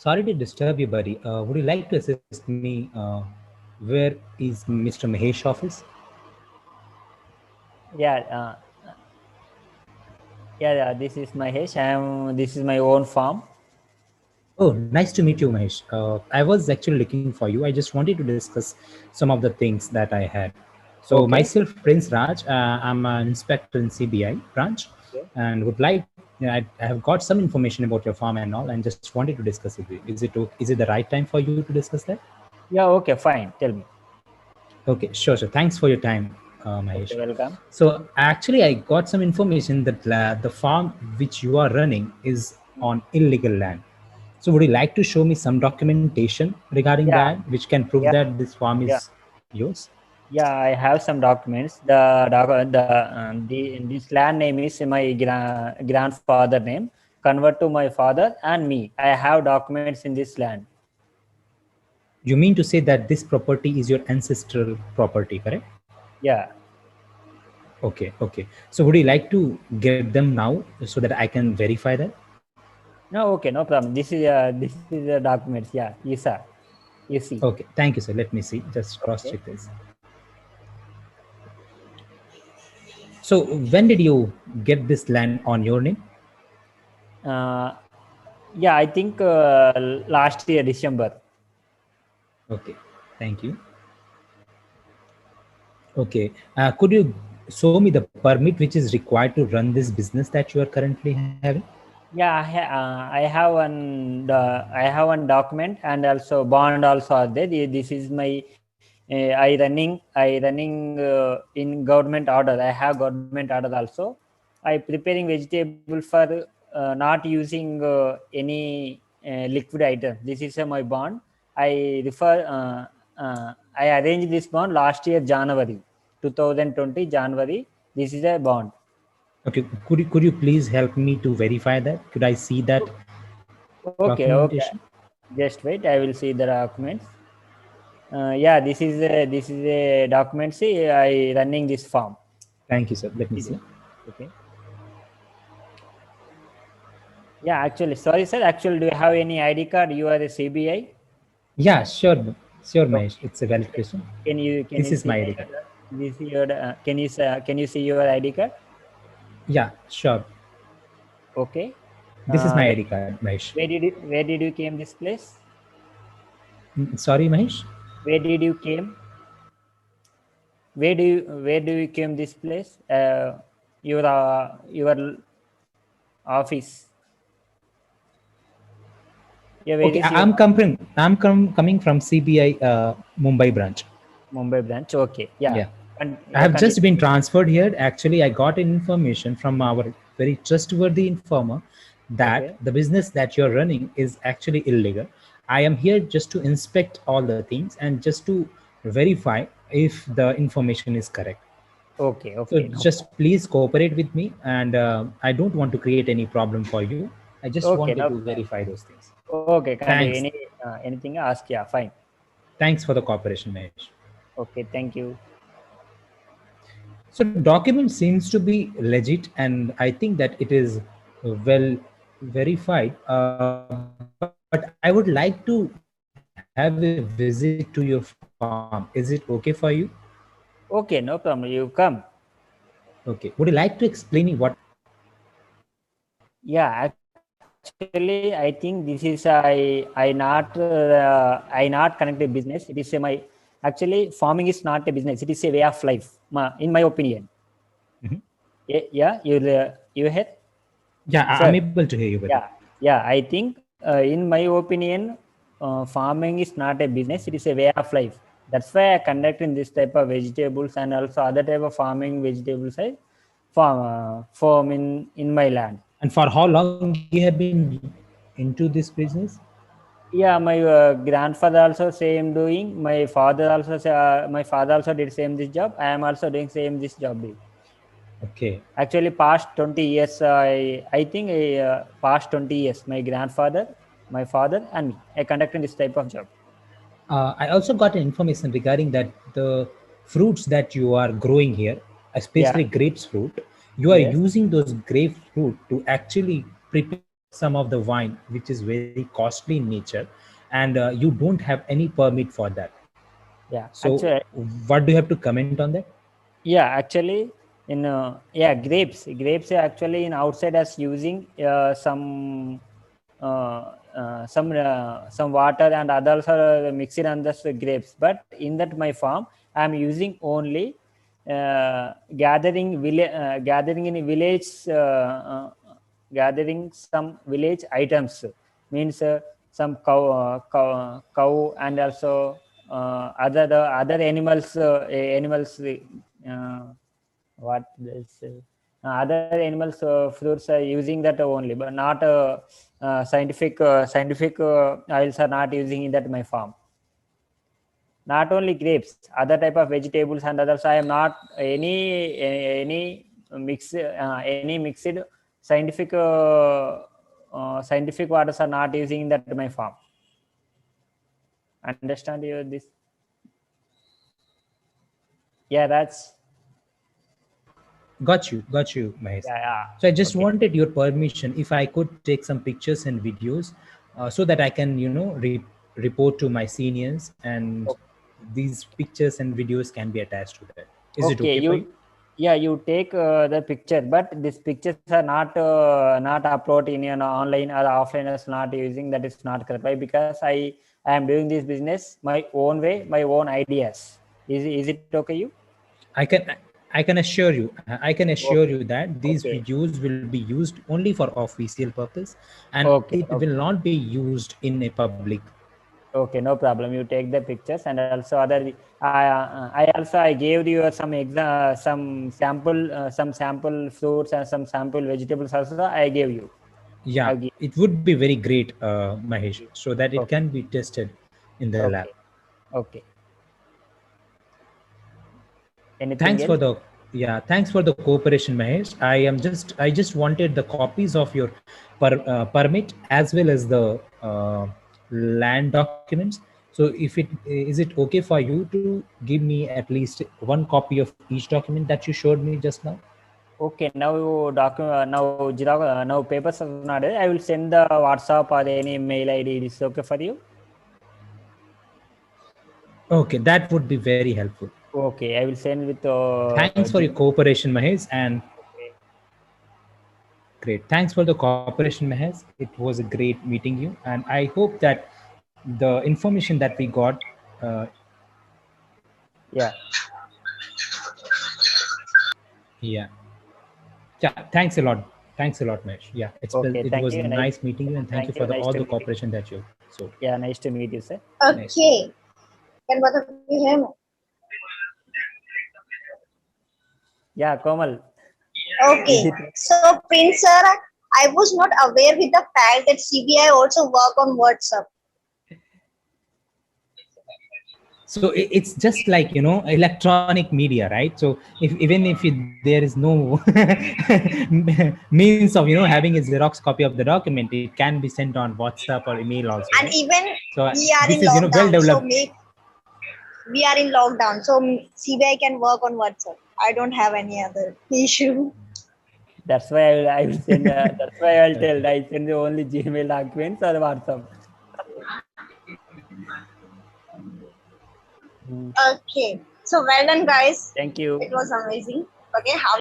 Sorry to disturb you, buddy. Would you like to assist me? Where is Mr. Mahesh office? Yeah, yeah. This is Mahesh. This is my own farm. Oh, nice to meet you, Mahesh. I was actually looking for you. I just wanted to discuss some of the things that I had. So, Okay. myself, Prince Raj, I'm an inspector in CBI branch, Okay. and would like. I have got some information about your farm and all, and just wanted to discuss it. Is it the right time for you to discuss that? Yeah. Okay. Fine. Tell me. Okay, sure, sure. Thanks for your time, Mahesh. Okay. Welcome. So actually, I got some information that the farm which you are running is on illegal land. So would you like to show me some documentation regarding Yeah. that, which can prove Yeah. that this farm Yeah. is yours? Yeah. I have some documents. This land name is my grandfather name. Convert to my father and me. I have documents in this land. You mean to say that this property is your ancestral property, correct? Yeah. Okay, okay. So would you like to get them now so that I can verify that? No. Okay. No problem. This is the documents. Yeah. You sir. You see. Okay, thank you, sir. Let me see. Just cross Okay. check this. So when did you get this land on your name? Uh, yeah. I think last year December. Okay, thank you. Okay, could you show me the permit which is required to run this business that you are currently having? Yeah, I have one document and also bond also are there. This is my I running in government order. I have government order also. I preparing vegetable for not using any liquid item. This is my bond. I arranged this bond last year January 2020 January. This is a bond. Okay, could you please help me to verify that? Could I see that Okay, okay. documentation? Just wait. I will see the documents. Yeah, this is a document. See, I running this form. Thank you, sir. Let me See see. this. Okay. Yeah, actually, sorry, sir. Actually, do you have any ID card? You are a CBI. Yeah, sure, sure, Mahesh. Okay. It's a valid Okay. question. Can This you is see my ID card. this is your can you see your ID card? Yeah, sure. Okay. This is my Where, ID card, Mahesh. where did you came this place? Sorry, Mahesh. Where did you came? Where do you came this place? Your office. Yeah, where Okay, is your coming from CBI Mumbai branch. Mumbai branch? Okay, yeah. Yeah. I Yeah, have just continue. been transferred here. Actually, I got information from our very trustworthy informer that Okay, the business that you're running is actually illegal. I am here just to inspect all the things and just to verify if the information is correct. okay, So okay. No just problem. please cooperate with me, and I don't want to create any problem for you. I just Okay, wanted no to problem. verify those things. Okay, continue. Thanks. Anything? Ask. Yeah, fine. Thanks for the cooperation, Mahesh. Okay, thank you. So document seems to be legit, and I think that it is well verified. But I would like to have a visit to your farm. Is it okay for you? Okay, no problem. You come. Okay. Would you like to explain me what is your farm? Yeah, actually, I think this is I not connected business. It is a my actually farming is not a business. It is a way of life. In my opinion. Mhm. Yeah, you heard, Yeah, I'm sir. able to hear you, buddy. Yeah, yeah. I think in my opinion, farming is not a business. It is a way of life. That's why I conducting this type of vegetables and also other type of farming vegetables. I farm in my land. And for how long you have been into this business? Yeah, my grandfather also same doing. My father also did same this job. I am also doing same this job. Okay. Actually, past 20 years, I think past 20 years, my grandfather, my father, and me, I conducting this type of job. I also got an information regarding that the fruits that you are growing here, especially Yeah. grapes fruit, you are Yes. using those grapefruit to actually prepare some of the wine which is very costly in nature, and you don't have any permit for that. Yeah, So actually, what do you have to comment on that? yeah, actually, in grapes are actually in outsiders using some water and others are mixed on the grapes. But in that my farm, I am using only gathering in village, gathering some village items, means some cow and also other animals, what this other animals fruits are using that only, but not scientific oils are not using in that my farm. Not only grapes, other type of vegetables and others. I am not any mixed scientific waters are not using in that my farm. Understand you this? Yeah, that's Got you, Mahesh. yeah. So I just Okay. wanted your permission if I could take some pictures and videos, so that I can, report to my seniors, and these pictures and videos can be attached to that. Is it Okay, okay for you? you take the picture, but these pictures are not upload in an online or offline is not using. That is not correct. Why? Because I am doing this business my own way, my own ideas. Is it okay? You I can I can assure you, okay? that these Okay, videos will be used only for official purpose, and okay, it will okay. not be used in a public. Okay, no problem. You take the pictures and also other. I gave you some sample fruits and some sample vegetables also. I gave you. Yeah, I give. it would be very great, Mahesh, so that it Okay, can be tested in the lab. okay, okay. Anything Thanks for else? the thanks for the cooperation, Mahesh. I just wanted the copies of your permit as well as the land documents. So if it okay for you to give me at least one copy of each document that you showed me just now? Okay, now papers are not there. I will send the WhatsApp or any mail ID. It is okay for you? Okay, that would be very helpful. Okay, I will send with Thanks for your cooperation, Mahesh, and okay. great. Thanks for the cooperation, Mahesh. It was a great meeting you, and I hope that the information that we got, uh, Yeah. yeah, yeah. Thanks a lot, Mahesh. Yeah, Okay, it thank was you. Nice. nice meeting you, and thank you Thank for you. the Nice all to the meet you. cooperation that you showed. Yeah, nice to meet you, sir. Nice to meet you. Okay. Can both of you hear me? Yeah, Komal. Is Okay. it So, Prince sir, I was not aware with the fact that CBI also work on WhatsApp. So it's just like, electronic media, right? So if even if there is no means of, having a Xerox copy of the document, it can be sent on WhatsApp or email also, right? And even So we are this in is, well lockdown, developed. we are in lockdown, so CBI can work on WhatsApp. I don't have any other issue. that's why I will send. That's why I'll tell. I send the only Gmail documents or WhatsApp. Mm. Okay. So well done, guys. Thank you. It was amazing. Okay. How